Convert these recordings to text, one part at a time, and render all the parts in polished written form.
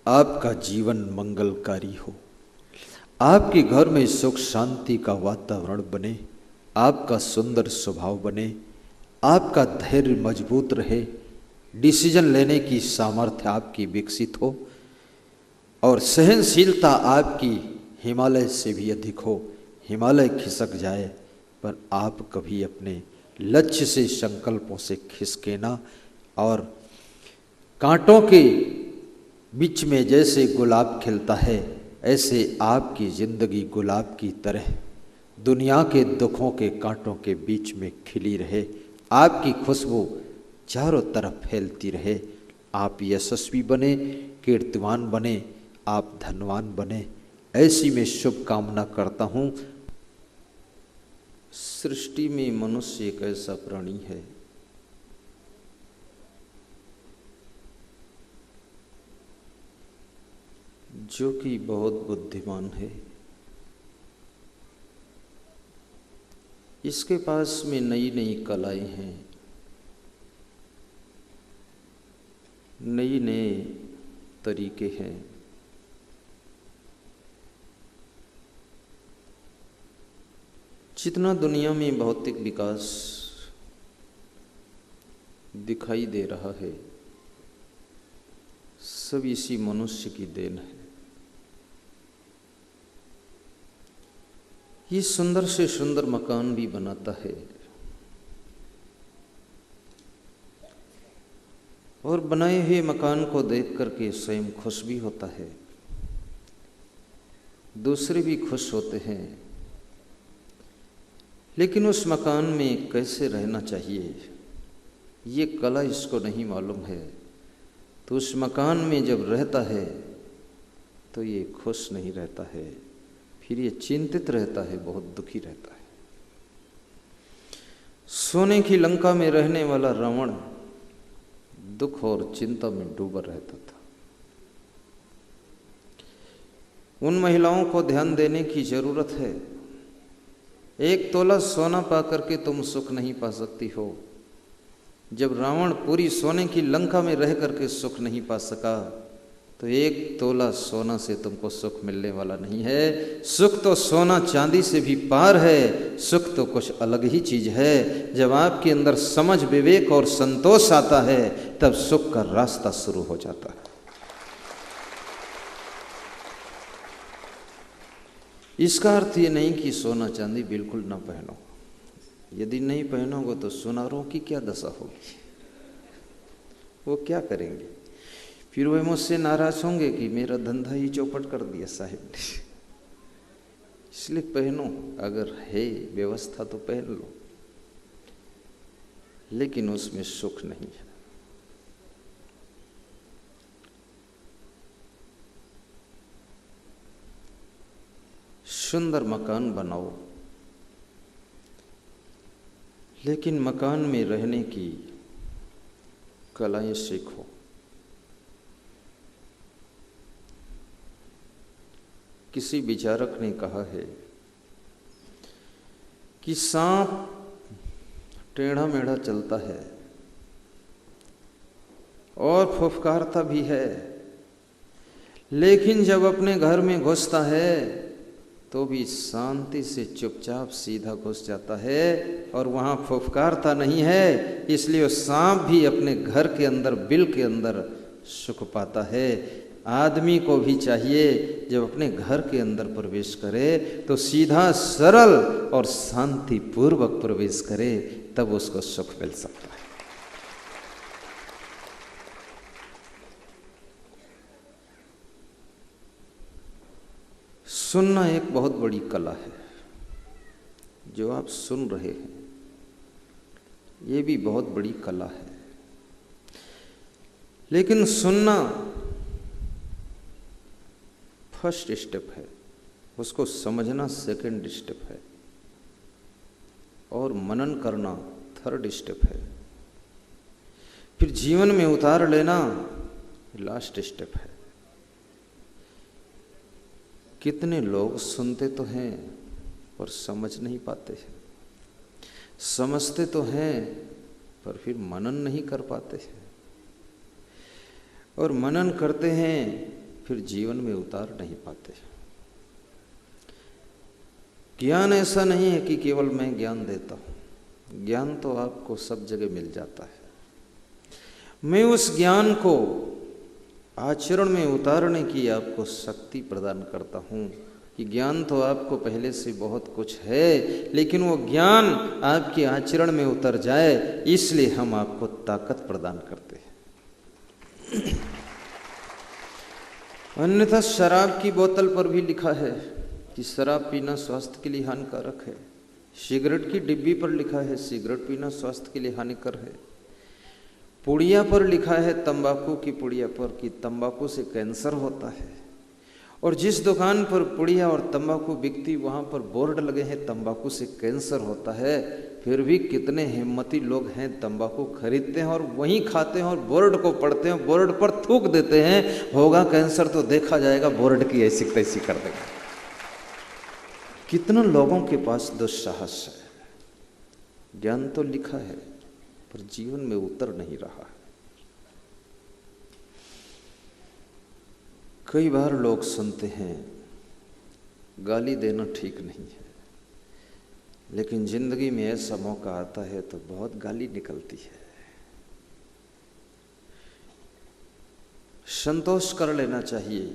आपका जीवन मंगलकारी हो, आपके घर में सुख शांति का वातावरण बने, आपका सुंदर स्वभाव बने, आपका धैर्य मजबूत रहे, डिसीजन लेने की सामर्थ्य आपकी विकसित हो और सहनशीलता आपकी हिमालय से भी अधिक हो। हिमालय खिसक जाए पर आप कभी अपने लक्ष्य से, संकल्पों से खिसके ना। और कांटों के बीच में जैसे गुलाब खिलता है, ऐसे आपकी जिंदगी गुलाब की तरह दुनिया के दुखों के कांटों के बीच में खिली रहे, आपकी खुशबू चारों तरफ फैलती रहे। आप यशस्वी बने, कीर्तिवान बने, आप धनवान बने, ऐसी मैं शुभकामना करता हूँ। सृष्टि में मनुष्य एक ऐसा प्राणी है जो कि बहुत बुद्धिमान है। इसके पास में नई नई कलाएं हैं, नए नए तरीके हैं। जितना दुनिया में भौतिक विकास दिखाई दे रहा है, सब इसी मनुष्य की देन है। ये सुंदर से सुंदर मकान भी बनाता है और बनाए हुए मकान को देख करके स्वयं खुश भी होता है, दूसरे भी खुश होते हैं। लेकिन उस मकान में कैसे रहना चाहिए ये कला इसको नहीं मालूम है, तो उस मकान में जब रहता है तो ये खुश नहीं रहता है, फिर ये चिंतित रहता है, बहुत दुखी रहता है। सोने की लंका में रहने वाला रावण दुख और चिंता में डूबा रहता था। उन महिलाओं को ध्यान देने की जरूरत है। 1 तोला सोना पा करके तुम सुख नहीं पा सकती हो। जब रावण पूरी सोने की लंका में रह करके सुख नहीं पा सका, तो 1 तोला सोना से तुमको सुख मिलने वाला नहीं है। सुख तो सोना चांदी से भी पार है, सुख तो कुछ अलग ही चीज है। जब आपके अंदर समझ, विवेक और संतोष आता है, तब सुख का रास्ता शुरू हो जाता है। इसका अर्थ ये नहीं कि सोना चांदी बिल्कुल ना पहनो। यदि नहीं पहनोगे तो सुनारों की क्या दशा होगी, वो क्या करेंगे? फिर वे मुझसे नाराज होंगे कि मेरा धंधा ही चौपट कर दिया साहिब ने। इसलिए पहनो, अगर है व्यवस्था तो पहन लो, लेकिन उसमें सुख नहीं है। सुंदर मकान बनाओ, लेकिन मकान में रहने की कलाएं सीखो। किसी विचारक ने कहा है कि सांप टेढ़ा मेढ़ा चलता है और फुफकारता भी है, लेकिन जब अपने घर में घुसता है तो भी शांति से चुपचाप सीधा घुस जाता है और वहाँ फुफकारता नहीं है। इसलिए सांप भी अपने घर के अंदर, बिल के अंदर सुख पाता है। आदमी को भी चाहिए जब अपने घर के अंदर प्रवेश करे तो सीधा, सरल और शांति पूर्वक प्रवेश करे, तब उसको सुख मिल सकता है। सुनना एक बहुत बड़ी कला है। जो आप सुन रहे हैं ये भी बहुत बड़ी कला है, लेकिन सुनना फर्स्ट स्टेप है, उसको समझना सेकंड स्टेप है, और मनन करना थर्ड स्टेप है, फिर जीवन में उतार लेना लास्ट स्टेप है। कितने लोग सुनते तो हैं पर समझ नहीं पाते हैं, समझते तो हैं पर फिर मनन नहीं कर पाते हैं, और मनन करते हैं फिर जीवन में उतार नहीं पाते। ज्ञान ऐसा नहीं है कि केवल मैं ज्ञान देता हूँ, ज्ञान तो आपको सब जगह मिल जाता है। मैं उस ज्ञान को आचरण में उतारने की आपको शक्ति प्रदान करता हूँ कि ज्ञान तो आपको पहले से बहुत कुछ है, लेकिन वो ज्ञान आपके आचरण में उतर जाए, इसलिए हम आपको ताकत प्रदान करते हैं। अन्यथा शराब की बोतल पर भी लिखा है कि शराब पीना स्वास्थ्य के लिए हानिकारक है। सिगरेट की डिब्बी पर लिखा है सिगरेट पीना स्वास्थ्य के लिए हानिकारक है। पुड़िया पर लिखा है, तंबाकू की पुड़िया पर, कि तंबाकू से कैंसर होता है। और जिस दुकान पर पुड़िया और तंबाकू बिकती वहाँ पर बोर्ड लगे हैं तंबाकू से कैंसर होता है, फिर भी कितने हिम्मती लोग हैं तंबाकू खरीदते हैं और वहीं खाते हैं और बोर्ड को पढ़ते हैं, बोर्ड पर थूक देते हैं, होगा कैंसर तो देखा जाएगा, बोर्ड की ऐसी तैसी कर देगा। कितने लोगों के पास दुस्साहस है। ज्ञान तो लिखा है पर जीवन में उतर नहीं रहा है। कई बार लोग सुनते हैं गाली देना ठीक नहीं है, लेकिन जिंदगी में ऐसा मौका आता है तो बहुत गाली निकलती है। संतोष कर लेना चाहिए,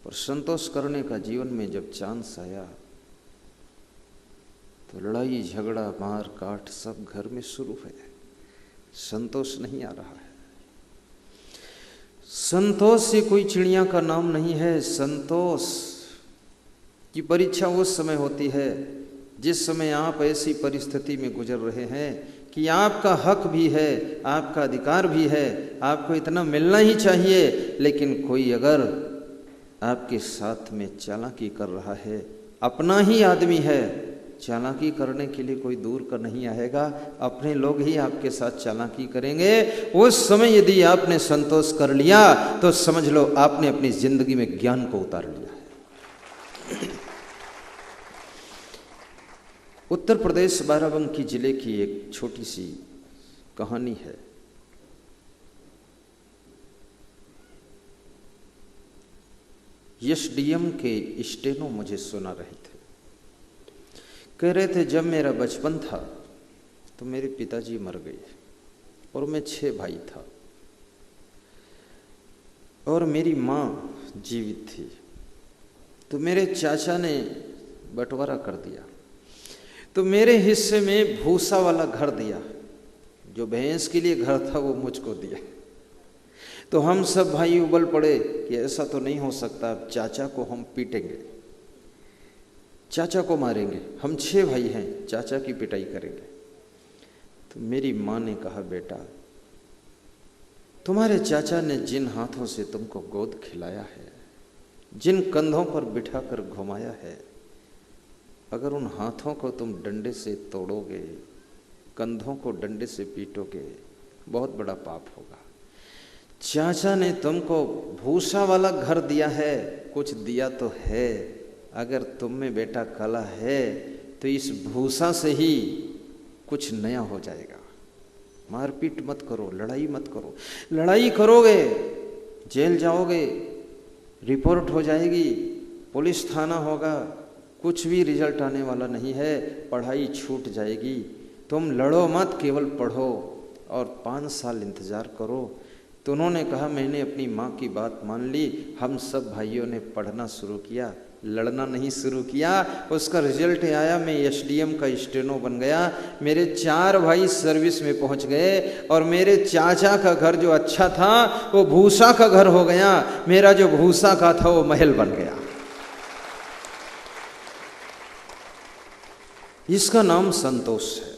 पर संतोष करने का जीवन में जब चांस आया तो लड़ाई झगड़ा मार काट सब घर में शुरू है। संतोष नहीं आ रहा है। संतोष से कोई चिड़िया का नाम नहीं है। संतोष की परीक्षा उस समय होती है जिस समय आप ऐसी परिस्थिति में गुजर रहे हैं कि आपका हक भी है, आपका अधिकार भी है, आपको इतना मिलना ही चाहिए, लेकिन कोई अगर आपके साथ में चालाकी कर रहा है, अपना ही आदमी है, चालाकी करने के लिए कोई दूर का नहीं आएगा, अपने लोग ही आपके साथ चालाकी करेंगे। उस समय यदि आपने संतोष कर लिया तो समझ लो आपने अपनी जिंदगी में ज्ञान को उतार लिया है। उत्तर प्रदेश बाराबंकी जिले की एक छोटी सी कहानी है। एसडीएम के स्टेनो मुझे सुना रहे थे, कह रहे थे जब मेरा बचपन था तो मेरे पिताजी मर गए और मैं 6 भाई था और मेरी माँ जीवित थी, तो मेरे चाचा ने बंटवारा कर दिया, तो मेरे हिस्से में भूसा वाला घर दिया, जो भैंस के लिए घर था वो मुझको दिया। तो हम सब भाई उबल पड़े कि ऐसा तो नहीं हो सकता, अब चाचा को हम पीटेंगे, चाचा को मारेंगे, हम 6 भाई हैं, चाचा की पिटाई करेंगे। तो मेरी माँ ने कहा बेटा, तुम्हारे चाचा ने जिन हाथों से तुमको गोद खिलाया है, जिन कंधों पर बिठाकर घुमाया है, अगर उन हाथों को तुम डंडे से तोड़ोगे, कंधों को डंडे से पीटोगे, बहुत बड़ा पाप होगा। चाचा ने तुमको भूसा वाला घर दिया है, कुछ दिया तो है, अगर तुम में बेटा कला है तो इस भूसा से ही कुछ नया हो जाएगा। मारपीट मत करो, लड़ाई मत करो, लड़ाई करोगे जेल जाओगे, रिपोर्ट हो जाएगी, पुलिस थाना होगा, कुछ भी रिजल्ट आने वाला नहीं है, पढ़ाई छूट जाएगी। तुम लड़ो मत, केवल पढ़ो और 5 साल इंतज़ार करो। तो उन्होंने कहा मैंने अपनी माँ की बात मान ली, हम सब भाइयों ने पढ़ना शुरू किया, लड़ना नहीं शुरू किया। उसका रिजल्ट आया, मैं एसडीएम का स्टेनो बन गया, मेरे 4 भाई सर्विस में पहुंच गए और मेरे चाचा का घर जो अच्छा था वो भूसा का घर हो गया, मेरा जो भूसा का था वो महल बन गया। इसका नाम संतोष है।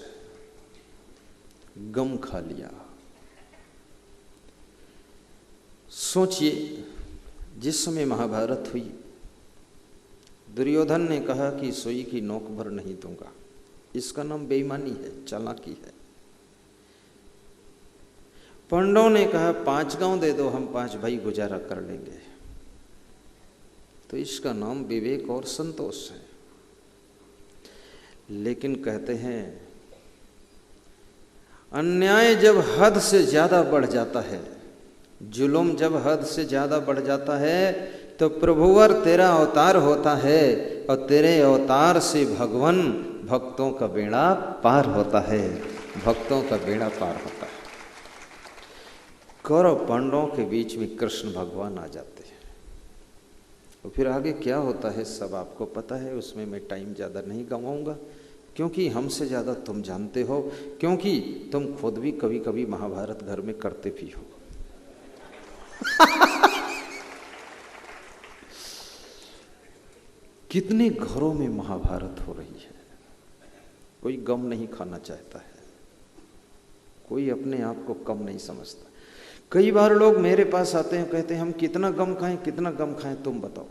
गम खा लिया। सोचिए, जिस समय महाभारत हुई, दुर्योधन ने कहा कि सोई की नोक भर नहीं दूंगा, इसका नाम बेईमानी है, चालाकी है। पांडवों ने कहा 5 गांव दे दो, हम 5 भाई गुजारा कर लेंगे, तो इसका नाम विवेक और संतोष है। लेकिन कहते हैं अन्याय जब हद से ज्यादा बढ़ जाता है, जुल्म जब हद से ज्यादा बढ़ जाता है, तो प्रभुवर तेरा अवतार होता है और तेरे अवतार से भगवान भक्तों का बेड़ा पार होता है, भक्तों का बेड़ा पार होता है। कौरव पांडवों के बीच में कृष्ण भगवान आ जाते हैं और फिर आगे क्या होता है सब आपको पता है, उसमें मैं टाइम ज़्यादा नहीं गंवाऊंगा क्योंकि हमसे ज़्यादा तुम जानते हो, क्योंकि तुम खुद भी कभी कभी महाभारत घर में करते भी हो। कितने घरों में महाभारत हो रही है, कोई गम नहीं खाना चाहता है, कोई अपने आप को कम नहीं समझता। कई बार लोग मेरे पास आते हैं, कहते हैं हम कितना गम खाएं, कितना गम खाएं तुम बताओ।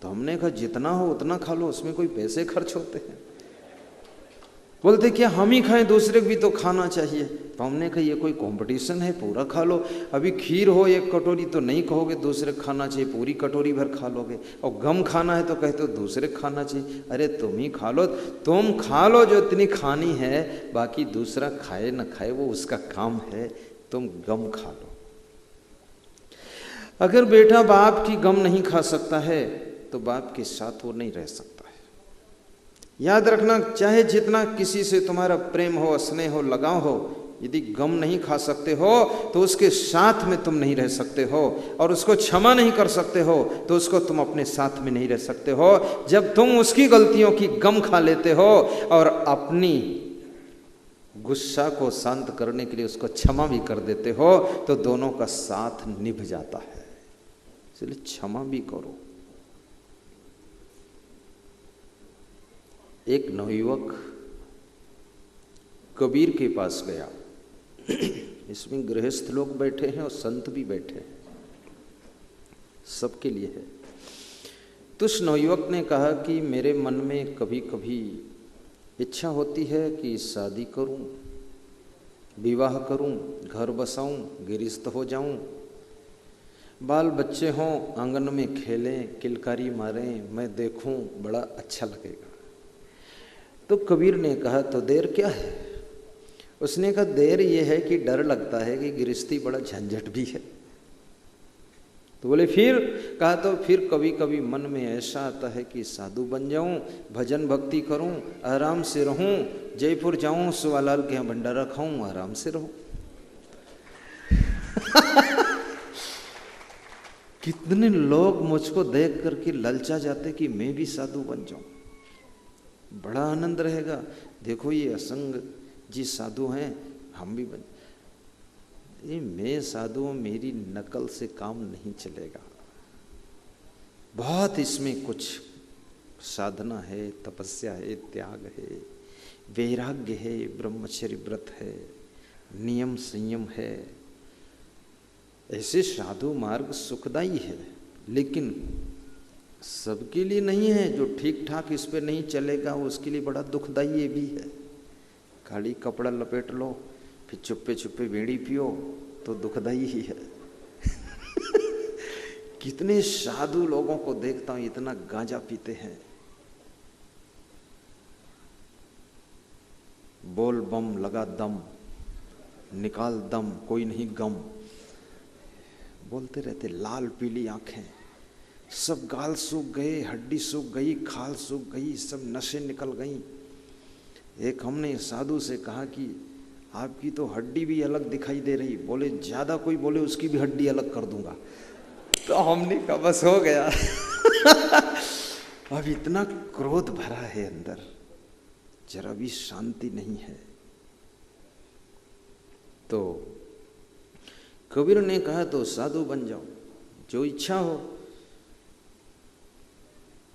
तो हमने कहा जितना हो उतना खा लो, उसमें कोई पैसे खर्च होते हैं। बोलते क्या हम ही खाएं, दूसरे को भी तो खाना चाहिए। तो हमने कहा ये कोई कंपटीशन है, पूरा खा लो। अभी खीर हो एक कटोरी तो नहीं कहोगे दूसरे खाना चाहिए, पूरी कटोरी भर खा लोगे। और गम खाना है तो कहते हो दूसरे खाना चाहिए। अरे तुम ही खा लो, तुम खा लो जो इतनी खानी है, बाकी दूसरा खाए न खाए वो उसका काम है, तुम गम खा लो। अगर बेटा बाप की गम नहीं खा सकता है तो बाप के साथ वो नहीं रह सकता। याद रखना, चाहे जितना किसी से तुम्हारा प्रेम हो, स्नेह हो, लगाव हो, यदि गम नहीं खा सकते हो तो उसके साथ में तुम नहीं रह सकते हो, और उसको क्षमा नहीं कर सकते हो तो उसको तुम अपने साथ में नहीं रह सकते हो। जब तुम उसकी गलतियों की गम खा लेते हो और अपनी गुस्सा को शांत करने के लिए उसको क्षमा भी कर देते हो तो दोनों का साथ निभ जाता है। इसलिए क्षमा भी करो। एक नवयुवक कबीर के पास गया। इसमें गृहस्थ लोग बैठे हैं और संत भी बैठे हैं, सबके लिए है। तो उस नवयुवक ने कहा कि मेरे मन में कभी कभी इच्छा होती है कि शादी करूं, विवाह करूं, घर बसाऊं, गृहस्थ हो जाऊं, बाल बच्चे हों, आंगन में खेलें, किलकारी मारें, मैं देखूं, बड़ा अच्छा लगेगा। तो कबीर ने कहा तो देर क्या है? उसने कहा देर ये है कि डर लगता है कि गृहस्थी बड़ा झंझट भी है। तो बोले फिर? कहा तो फिर कभी कभी मन में ऐसा आता है कि साधु बन जाऊं, भजन भक्ति करूं, आराम से रहूं, जयपुर जाऊं, सुवालाल के यहाँ भंडारा खाऊं, आराम से रहूं। कितने लोग मुझको देख करके ललचा जाते कि मैं भी साधु बन जाऊं, बड़ा आनंद रहेगा। देखो ये असंग जी साधु हैं, हम भी बन। ये मैं साधु हूं, मेरी नकल से काम नहीं चलेगा। बहुत इसमें कुछ साधना है, तपस्या है, त्याग है, वैराग्य है, ब्रह्मचर्य व्रत है, नियम संयम है। ऐसे साधु मार्ग सुखदायी है, लेकिन सबके लिए नहीं है। जो ठीक ठाक इस पे नहीं चलेगा उसके लिए बड़ा दुखदायी ये भी है। खाली कपड़ा लपेट लो फिर चुप्पे चुप्पे बीड़ी पियो तो दुखदायी ही है। कितने साधु लोगों को देखता हूं इतना गांजा पीते हैं, बोल बम लगा दम, निकाल दम, कोई नहीं गम, बोलते रहते, लाल पीली आंखें, सब गाल सूख गए, हड्डी सूख गई, खाल सूख गई, सब नसें निकल गई। एक हमने साधु से कहा कि आपकी तो हड्डी भी अलग दिखाई दे रही। बोले ज्यादा कोई बोले उसकी भी हड्डी अलग कर दूंगा। तो हमने कहा बस हो गया। अब इतना क्रोध भरा है अंदर, जरा भी शांति नहीं है। तो कबीर ने कहा तो साधु बन जाओ, जो इच्छा हो।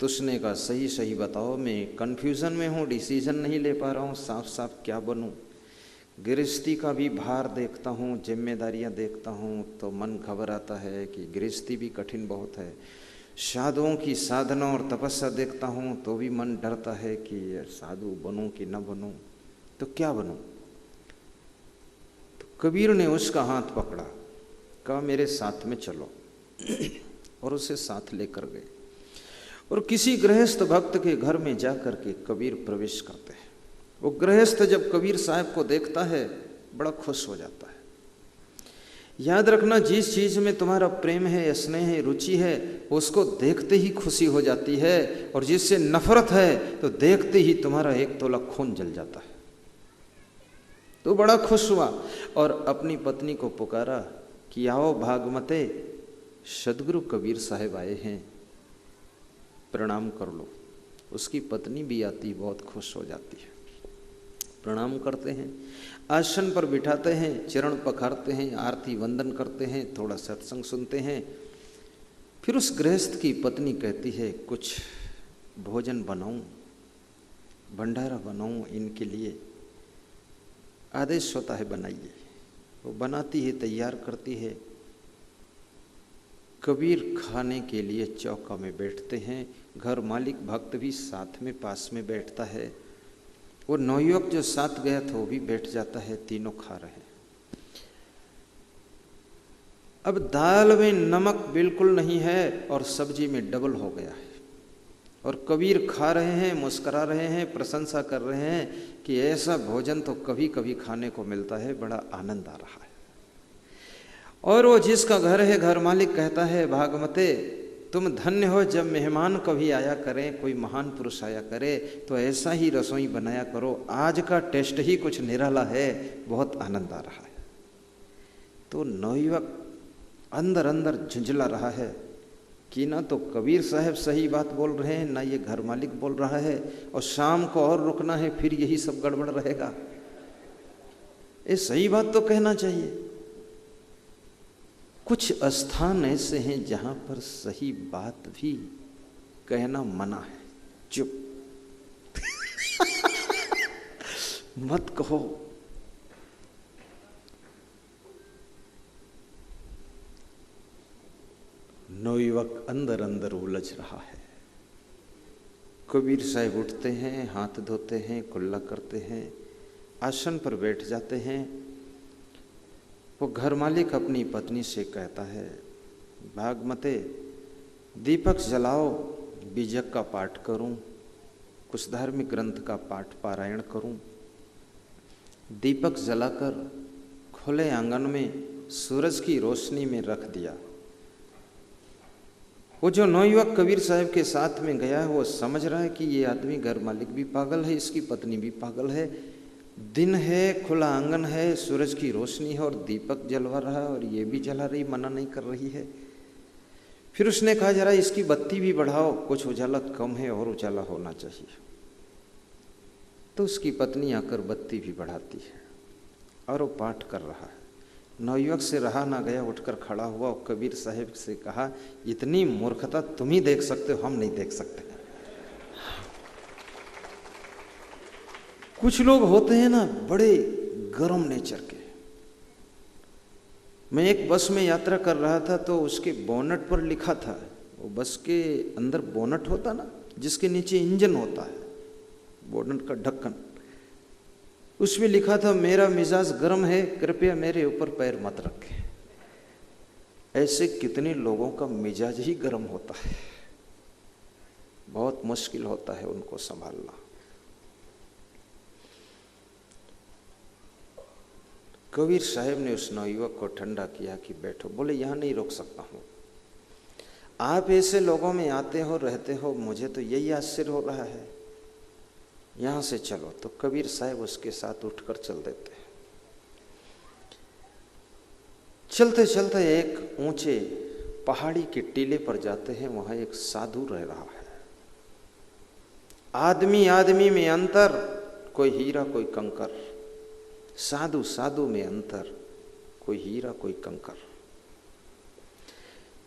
तो उसने कहा सही सही बताओ, मैं कंफ्यूजन में हूँ, डिसीजन नहीं ले पा रहा हूँ, साफ साफ क्या बनूं। गृहस्थी का भी भार देखता हूँ, जिम्मेदारियाँ देखता हूँ तो मन घबराता है कि गृहस्थी भी कठिन बहुत है। साधुओं की साधना और तपस्या देखता हूँ तो भी मन डरता है कि साधु बनूं कि न बनूं, तो क्या बनूं। तो कबीर ने उसका हाथ पकड़ा, कहा मेरे साथ में चलो, और उसे साथ लेकर गए। और किसी गृहस्थ भक्त के घर में जाकर के कबीर प्रवेश करते हैं। वो गृहस्थ जब कबीर साहब को देखता है बड़ा खुश हो जाता है। याद रखना, जिस चीज में तुम्हारा प्रेम है, स्नेह है, रुचि है, उसको देखते ही खुशी हो जाती है, और जिससे नफरत है तो देखते ही तुम्हारा 1 तोला खून जल जाता है। तो बड़ा खुश हुआ और अपनी पत्नी को पुकारा कि आओ भागमते, सदगुरु कबीर साहब आए हैं, प्रणाम कर लो। उसकी पत्नी भी आती, बहुत खुश हो जाती है, प्रणाम करते हैं, आसन पर बिठाते हैं, चरण पखारते हैं, आरती वंदन करते हैं, थोड़ा सत्संग सुनते हैं। फिर उस गृहस्थ की पत्नी कहती है, कुछ भोजन बनाऊं, भंडारा बनाऊं इनके लिए। आदेश होता है बनाइए। वो बनाती है, तैयार करती है। कबीर खाने के लिए चौका में बैठते हैं, घर मालिक भक्त भी साथ में पास में बैठता है। वो नवयुवक जो साथ गया था वो भी बैठ जाता है, तीनों खा रहे हैं। अब दाल में नमक बिल्कुल नहीं है और सब्जी में डबल हो गया है, और कबीर खा रहे हैं, मुस्करा रहे हैं, प्रशंसा कर रहे हैं कि ऐसा भोजन तो कभी कभी खाने को मिलता है, बड़ा आनंद आ रहा है। और वो जिसका घर है, घर मालिक कहता है, भागमते तुम धन्य हो, जब मेहमान कभी आया करें, कोई महान पुरुष आया करे तो ऐसा ही रसोई बनाया करो, आज का टेस्ट ही कुछ निराला है, बहुत आनंद आ रहा है। तो नवयुवक अंदर अंदर झुंझला रहा है कि ना तो कबीर साहब सही बात बोल रहे हैं, ना ये घर मालिक बोल रहा है, और शाम को और रुकना है, फिर यही सब गड़बड़ रहेगा। ये सही बात तो कहना चाहिए। कुछ स्थान ऐसे हैं जहां पर सही बात भी कहना मना है, चुप मत कहो। नवयुवक अंदर अंदर उलझ रहा है। कबीर साहब उठते हैं, हाथ धोते हैं, कुल्ला करते हैं, आसन पर बैठ जाते हैं। वो घर मालिक अपनी पत्नी से कहता है, भागमते दीपक जलाओ, बीजक का पाठ करूं, कुछ धार्मिक ग्रंथ का पाठ पारायण करूं। दीपक जलाकर खुले आंगन में सूरज की रोशनी में रख दिया। वो जो नौयुवक कबीर साहब के साथ में गया है, वो समझ रहा है कि ये आदमी घर मालिक भी पागल है, इसकी पत्नी भी पागल है। दिन है, खुला आंगन है, सूरज की रोशनी है और दीपक जलवा रहा है, और ये भी जला रही, मना नहीं कर रही है। फिर उसने कहा, जरा इसकी बत्ती भी बढ़ाओ, कुछ उजाला कम है और उजाला होना चाहिए। तो उसकी पत्नी आकर बत्ती भी बढ़ाती है और वो पाठ कर रहा है। नवयुवक से रहा ना गया, उठकर खड़ा हुआ और कबीर साहब से कहा, इतनी मूर्खता तुम ही देख सकते हो, हम नहीं देख सकते। कुछ लोग होते हैं ना बड़े गर्म नेचर के। मैं एक बस में यात्रा कर रहा था तो उसके बोनट पर लिखा था, वो बस के अंदर बोनट होता ना जिसके नीचे इंजन होता है, बोनट का ढक्कन, उसमें लिखा था, मेरा मिजाज गर्म है, कृपया मेरे ऊपर पैर मत रखें। ऐसे कितने लोगों का मिजाज ही गर्म होता है, बहुत मुश्किल होता है उनको संभालना। कबीर साहब ने उस नवयुवक को ठंडा किया कि बैठो। बोले, यहाँ नहीं रोक सकता हूँ, आप ऐसे लोगों में आते हो, रहते हो, मुझे तो यही आश्चर्य हो रहा है, यहाँ से चलो। तो कबीर साहब उसके साथ उठकर चल देते हैं। चलते चलते एक ऊंचे पहाड़ी के टीले पर जाते हैं, वहां एक साधु रह रहा है। आदमी आदमी में अंतर, कोई हीरा कोई कंकर, साधु साधु में अंतर, कोई हीरा कोई कंकर।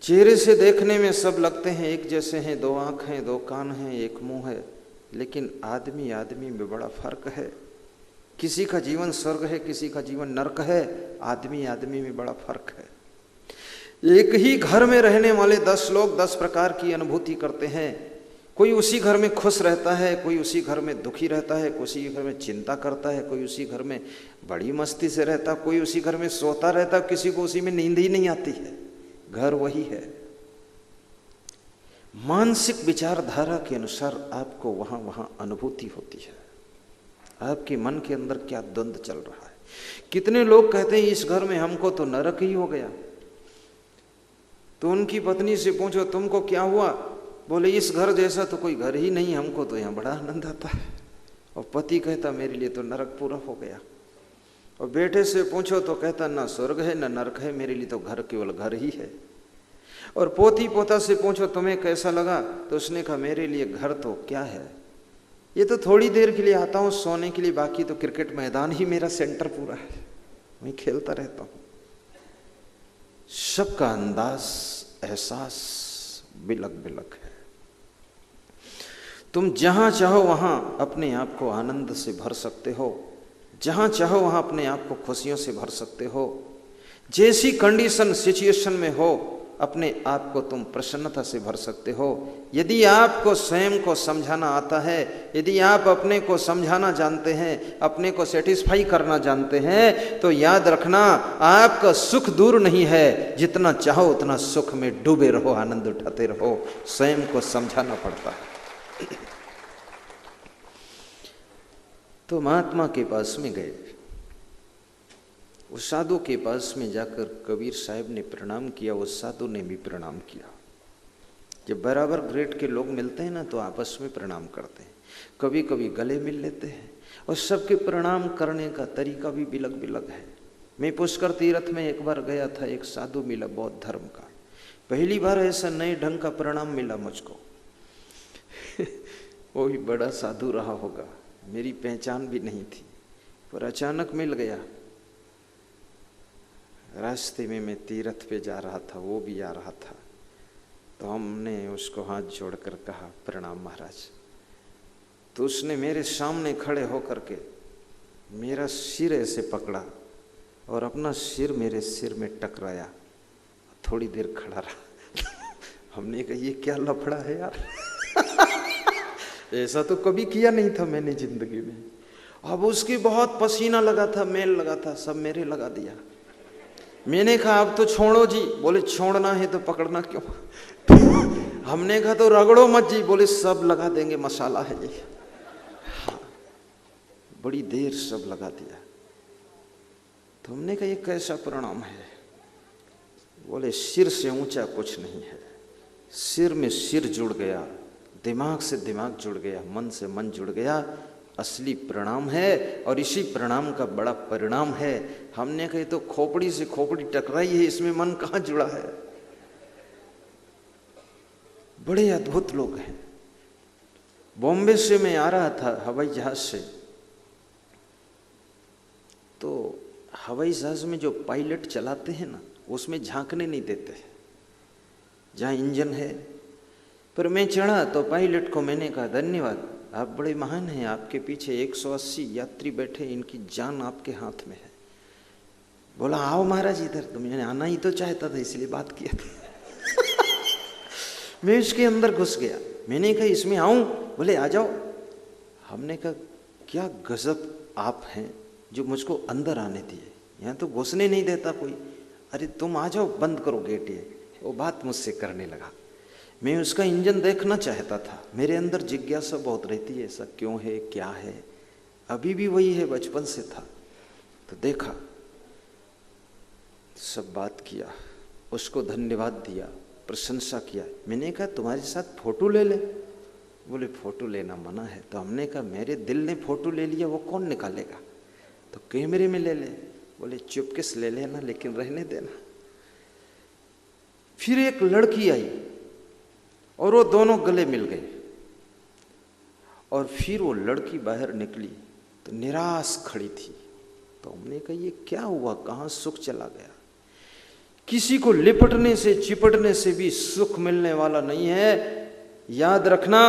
चेहरे से देखने में सब लगते हैं एक जैसे हैं, 2 आंख हैं, 2 कान हैं, एक मुंह है, लेकिन आदमी आदमी में बड़ा फर्क है। किसी का जीवन स्वर्ग है, किसी का जीवन नरक है, आदमी आदमी में बड़ा फर्क है। एक ही घर में रहने वाले 10 लोग 10 प्रकार की अनुभूति करते हैं। कोई उसी घर में खुश रहता है, कोई उसी घर में दुखी रहता है, कोई उसी घर में चिंता करता है, कोई उसी घर में बड़ी मस्ती से रहता, कोई उसी घर में सोता रहता, किसी को उसी में नींद ही नहीं आती है। घर वही है। मानसिक विचारधारा के अनुसार आपको वहां वहां अनुभूति होती है। आपके मन के अंदर क्या द्वंद्व चल रहा है, कितने लोग कहते हैं इस घर में हमको तो नरक ही हो गया। तो उनकी पत्नी से पूछो तुमको क्या हुआ, बोले इस घर जैसा तो कोई घर ही नहीं, हमको तो यहाँ बड़ा आनंद आता है। और पति कहता मेरे लिए तो नरक पूरा हो गया। और बेटे से पूछो तो कहता ना स्वर्ग है ना नरक है, मेरे लिए तो घर केवल घर ही है। और पोती पोता से पूछो तुम्हें कैसा लगा, तो उसने कहा मेरे लिए घर तो क्या है, ये तो थोड़ी देर के लिए आता हूँ सोने के लिए, बाकी तो क्रिकेट मैदान ही मेरा सेंटर पूरा है, मैं खेलता रहता हूँ। सबका अंदाज एहसास बिलक बिलक है। तुम जहां चाहो वहां अपने आप को आनंद से भर सकते हो, जहां चाहो वहां अपने आप को खुशियों से भर सकते हो। जैसी कंडीशन सिचुएशन में हो अपने आप को तुम प्रसन्नता से भर सकते हो। यदि आपको स्वयं को समझाना आता है, यदि आप अपने को समझाना जानते हैं, अपने को सेटिस्फाई करना जानते हैं, तो याद रखना आपका सुख दूर नहीं है। जितना चाहो उतना सुख में डूबे रहो, आनंद उठाते रहो। स्वयं को समझाना पड़ता है। तो महात्मा के पास में गए। उस साधु के पास में जाकर कबीर साहब ने प्रणाम किया, उस साधु ने भी प्रणाम किया। जब बराबर ग्रेड के लोग मिलते हैं ना तो आपस में प्रणाम करते हैं, कभी कभी गले मिल लेते हैं। और सबके प्रणाम करने का तरीका भी बिलग बिलग है। मैं पुष्कर तीर्थ में एक बार गया था, एक साधु मिला बौद्ध धर्म का। पहली बार ऐसा नए ढंग का प्रणाम मिला मुझको। वो भी बड़ा साधु रहा होगा, मेरी पहचान भी नहीं थी, पर अचानक मिल गया। रास्ते में मैं तीर्थ पे जा रहा था, वो भी आ रहा था, तो हमने उसको हाथ जोड़कर कहा प्रणाम महाराज। तो उसने मेरे सामने खड़े होकर के मेरा सिर ऐसे पकड़ा और अपना सिर मेरे सिर में टकराया, थोड़ी देर खड़ा रहा। हमने कहा ये क्या लफड़ा है यार। ऐसा तो कभी किया नहीं था मैंने जिंदगी में। अब उसकी बहुत पसीना लगा था, मेल लगा था, सब मेरे लगा दिया। मैंने कहा अब तो छोड़ो जी, बोले छोड़ना है तो पकड़ना क्यों। हमने कहा तो रगड़ो मत जी, बोले सब लगा देंगे, मसाला है ये। हाँ, बड़ी देर सब लगा दिया। तो हमने कहा ये कैसा प्रणाम है, बोले सिर से ऊंचा कुछ नहीं है। सिर में सिर जुड़ गया, दिमाग से दिमाग जुड़ गया, मन से मन जुड़ गया, असली प्रणाम है। और इसी प्रणाम का बड़ा परिणाम है। हमने कही तो खोपड़ी से खोपड़ी टकराई है, इसमें मन कहाँ जुड़ा है। बड़े अद्भुत लोग हैं। बॉम्बे से मैं आ रहा था हवाई जहाज से, तो हवाई जहाज में जो पायलट चलाते हैं ना, उसमें झांकने नहीं देते जहाँ इंजन है। पर मैं चढ़ा तो पायलट को मैंने कहा धन्यवाद, आप बड़े महान हैं, आपके पीछे 180 यात्री बैठे, इनकी जान आपके हाथ में है। बोला आओ महाराज इधर, तो मैंने आना ही तो चाहता था इसलिए बात किया था। मैं इसके अंदर घुस गया, मैंने कहा इसमें आऊं, बोले आ जाओ। हमने कहा क्या गजब आप हैं जो मुझको अंदर आने दिए, यहाँ तो घुसने नहीं देता कोई। अरे तुम आ जाओ, बंद करो गेट। ये वो बात मुझसे करने लगा। मैं उसका इंजन देखना चाहता था, मेरे अंदर जिज्ञासा बहुत रहती है, ऐसा क्यों है क्या है, अभी भी वही है, बचपन से था। तो देखा, सब बात किया, उसको धन्यवाद दिया, प्रशंसा किया। मैंने कहा तुम्हारे साथ फोटो ले ले, बोले फोटो लेना मना है। तो हमने कहा मेरे दिल ने फोटो ले लिया, वो कौन निकालेगा, तो कैमरे में ले ले। बोले चुपके से ले लेना लेकिन रहने देना। फिर एक लड़की आई और वो दोनों गले मिल गए। और फिर वो लड़की बाहर निकली तो निराश खड़ी थी। तो हमने कहा ये क्या हुआ, कहाँ सुख चला गया। किसी को लिपटने से चिपटने से भी सुख मिलने वाला नहीं है। याद रखना,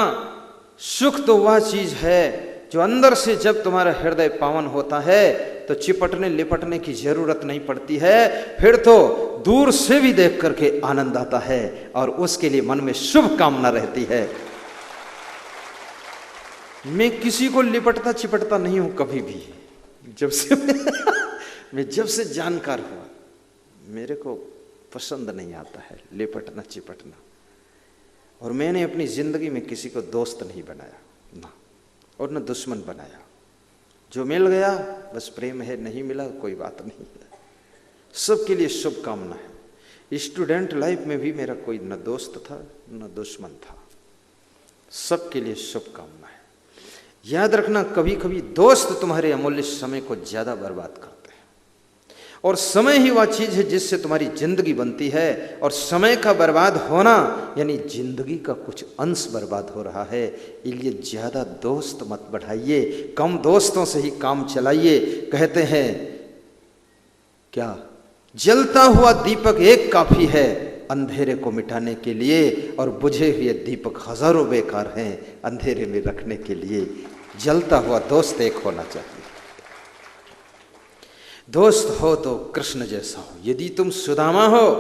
सुख तो वह चीज है जो अंदर से जब तुम्हारा हृदय पावन होता है तो चिपटने लिपटने की जरूरत नहीं पड़ती है। फिर तो दूर से भी देख करके आनंद आता है और उसके लिए मन में शुभ कामना रहती है। मैं किसी को लिपटता चिपटता नहीं हूं कभी भी। जब से मैं जब से जानकार हुआ, मेरे को पसंद नहीं आता है लिपटना चिपटना। और मैंने अपनी जिंदगी में किसी को दोस्त नहीं बनाया ना, और न दुश्मन बनाया। जो मिल गया बस प्रेम है, नहीं मिला कोई बात नहीं है। सबके लिए शुभकामना है। स्टूडेंट लाइफ में भी मेरा कोई न दोस्त था न दुश्मन था, सबके लिए शुभकामना है। याद रखना, कभी कभी दोस्त तुम्हारे अमूल्य समय को ज्यादा बर्बाद करते हैं, और समय ही वह चीज है जिससे तुम्हारी जिंदगी बनती है। और समय का बर्बाद होना यानी जिंदगी का कुछ अंश बर्बाद हो रहा है। इसलिए ज्यादा दोस्त मत बढ़ाइए, कम दोस्तों से ही काम चलाइए। कहते हैं क्या, जलता हुआ दीपक एक काफी है अंधेरे को मिटाने के लिए, और बुझे हुए दीपक हजारों बेकार हैं अंधेरे में रखने के लिए। जलता हुआ दोस्त एक होना चाहिए। दोस्त हो तो कृष्ण जैसा हो। यदि तुम सुदामा हो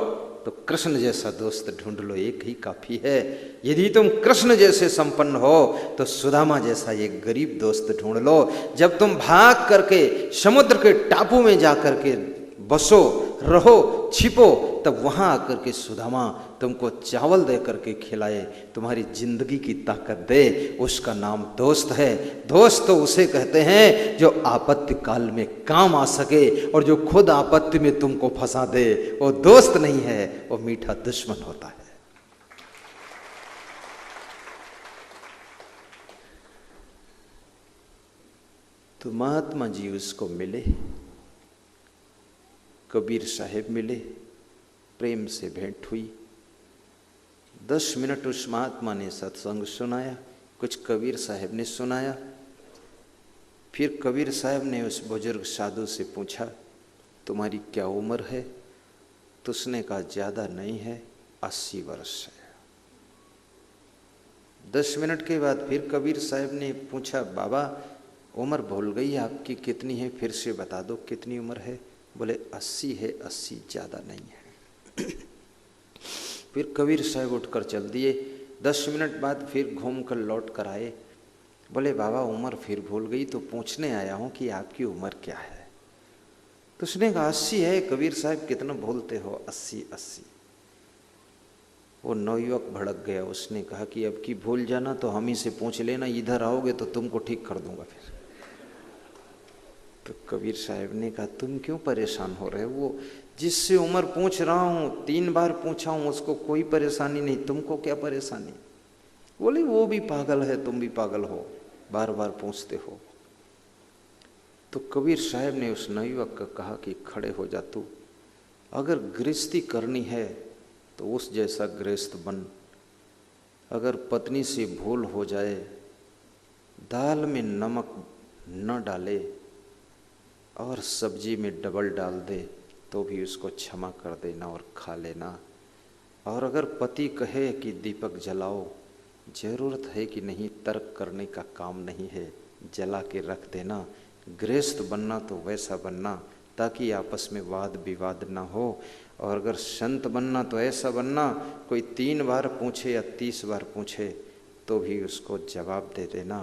तो कृष्ण जैसा दोस्त ढूंढ लो, एक ही काफी है। यदि तुम कृष्ण जैसे संपन्न हो तो सुदामा जैसा एक गरीब दोस्त ढूंढ लो। जब तुम भाग करके समुद्र के टापू में जा करके बसो, रहो, छिपो, तब वहां आकर के सुदामा तुमको चावल दे करके खिलाए, तुम्हारी जिंदगी की ताकत दे, उसका नाम दोस्त है। दोस्त तो उसे कहते हैं जो आपत्ति काल में काम आ सके, और जो खुद आपत्ति में तुमको फंसा दे वो दोस्त नहीं है, वो मीठा दुश्मन होता है। तो महात्मा जी उसको मिले, कबीर साहेब मिले, प्रेम से भेंट हुई। 10 मिनट उस महात्मा ने सत्संग सुनाया, कुछ कबीर साहब ने सुनाया। फिर कबीर साहब ने उस बुजुर्ग साधु से पूछा, तुम्हारी क्या उम्र है? तो उसने कहा, ज़्यादा नहीं है, 80 वर्ष है। 10 मिनट के बाद फिर कबीर साहब ने पूछा, बाबा उम्र भूल गई आपकी, कितनी है? फिर से बता दो कितनी उम्र है। बोले 80 है, 80 ज़्यादा नहीं है। फिर कबीर साहब उठकर चल दिए। 10 मिनट बाद फिर घूम कर लौट कर आए। बोले बाबा उम्र फिर भूल गई, तो पूछने आया हूँ कि आपकी उम्र क्या है? तो उसने कहा 80 है। कबीर साहब कितना भूलते हो? 80। वो नवयुवक भड़क गया। उसने कहा कि अब की भूल जाना तो हम ही से पूछ लेना, इधर आओगे तो तुमको ठीक कर दूंगा। फिर तो कबीर साहब ने कहा, तुम क्यों परेशान हो रहे हो? वो जिससे उम्र पूछ रहा हूँ 3 बार पूछा हूँ, उसको कोई परेशानी नहीं, तुमको क्या परेशानी? बोले वो भी पागल है, तुम भी पागल हो, बार बार पूछते हो। तो कबीर साहब ने उस नवयुवक को कहा कि खड़े हो जा तू, अगर गृहस्थी करनी है तो उस जैसा गृहस्थ बन। अगर पत्नी से भूल हो जाए, दाल में नमक न डाले और सब्जी में डबल डाल दे तो भी उसको क्षमा कर देना और खा लेना। और अगर पति कहे कि दीपक जलाओ, जरूरत है कि नहीं, तर्क करने का काम नहीं है, जला के रख देना। गृहस्थ बनना तो वैसा बनना ताकि आपस में वाद विवाद ना हो। और अगर संत बनना तो ऐसा बनना, कोई 3 बार पूछे या 30 बार पूछे तो भी उसको जवाब दे देना,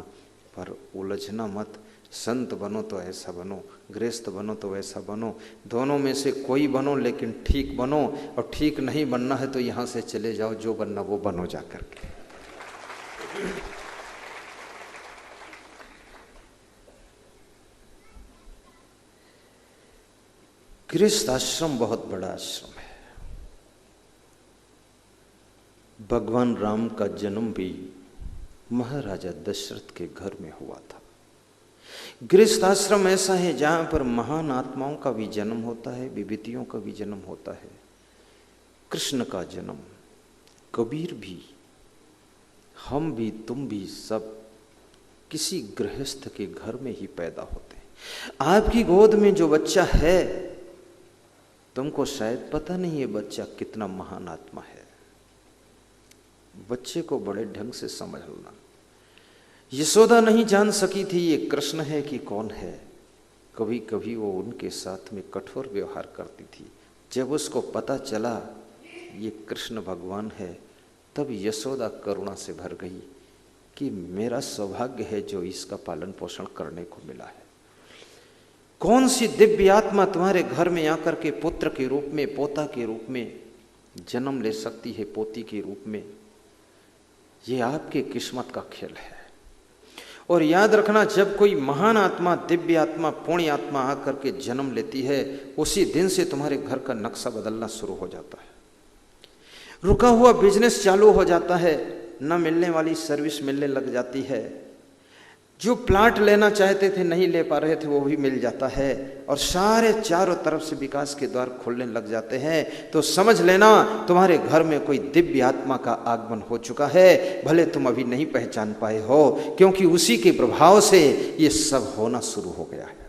पर उलझना मत। संत बनो तो ऐसा बनो, गृहस्थ बनो तो वैसा बनो, दोनों में से कोई बनो, लेकिन ठीक बनो। और ठीक नहीं बनना है तो यहाँ से चले जाओ, जो बनना वो बनो जा करके। गृहस्थ आश्रम बहुत बड़ा आश्रम है। भगवान राम का जन्म भी महाराजा दशरथ के घर में हुआ था। गृहस्थ आश्रम ऐसा है जहां पर महान आत्माओं का भी जन्म होता है, विभूतियों का भी जन्म होता है। कृष्ण का जन्म, कबीर भी, हम भी, तुम भी, सब किसी गृहस्थ के घर में ही पैदा होते हैं। आपकी गोद में जो बच्चा है, तुमको शायद पता नहीं है बच्चा कितना महान आत्मा है। बच्चे को बड़े ढंग से समझना। यशोदा नहीं जान सकी थी ये कृष्ण है कि कौन है। कभी कभी वो उनके साथ में कठोर व्यवहार करती थी। जब उसको पता चला ये कृष्ण भगवान है, तब यशोदा करुणा से भर गई कि मेरा सौभाग्य है जो इसका पालन पोषण करने को मिला है। कौन सी दिव्य आत्मा तुम्हारे घर में आकर के पुत्र के रूप में, पोता के रूप में जन्म ले सकती है, पोती के रूप में? ये आपके किस्मत का खेल है। और याद रखना, जब कोई महान आत्मा, दिव्य आत्मा, पुण्य आत्मा आकर के जन्म लेती है, उसी दिन से तुम्हारे घर का नक्शा बदलना शुरू हो जाता है। रुका हुआ बिजनेस चालू हो जाता है, न मिलने वाली सर्विस मिलने लग जाती है, जो प्लाट लेना चाहते थे नहीं ले पा रहे थे वो भी मिल जाता है, और सारे चारों तरफ से विकास के द्वार खुलने लग जाते हैं। तो समझ लेना तुम्हारे घर में कोई दिव्य आत्मा का आगमन हो चुका है, भले तुम अभी नहीं पहचान पाए हो, क्योंकि उसी के प्रभाव से ये सब होना शुरू हो गया है।